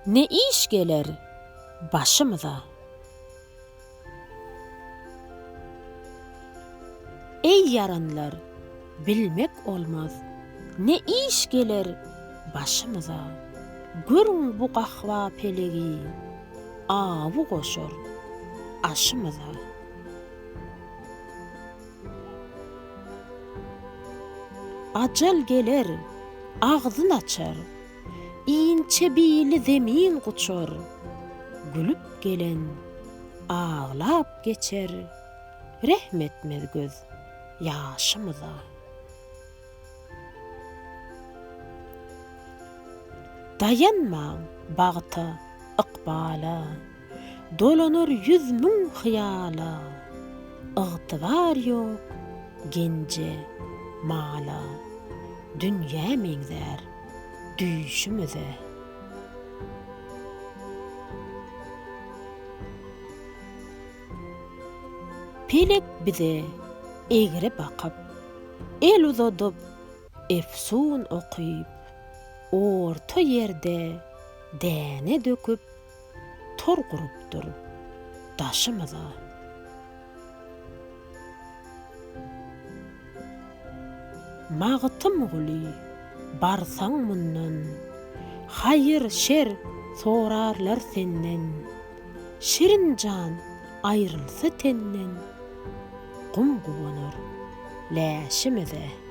Ne iş gelir başımıza? Ey yaranlar, bilmek olmaz. Ne iş gelir başımıza? Görün bu kahva pelegi, avu koşur aşımıza. Acal gelir, ağzın açar, inçe bili zemin kuçur. Gülüp gelen, ağlap geçer, rehmetmez göz yaşımıza. Dayanma bağıta, ıkbala, dolanır 100 000 hıyala. Igtibar yok, gence, mala, dünya mengzer, düşümüze. Pelek bize egre bakıp, el uzadıp, efsun okuyup, orta yerde däne döküp, tor kurupdur daşımıza. Mağıtım guli, barsan mundan, hayır şer sorarlar senden. Şirin can ayrılsa tenden, kum guvanır läşimize.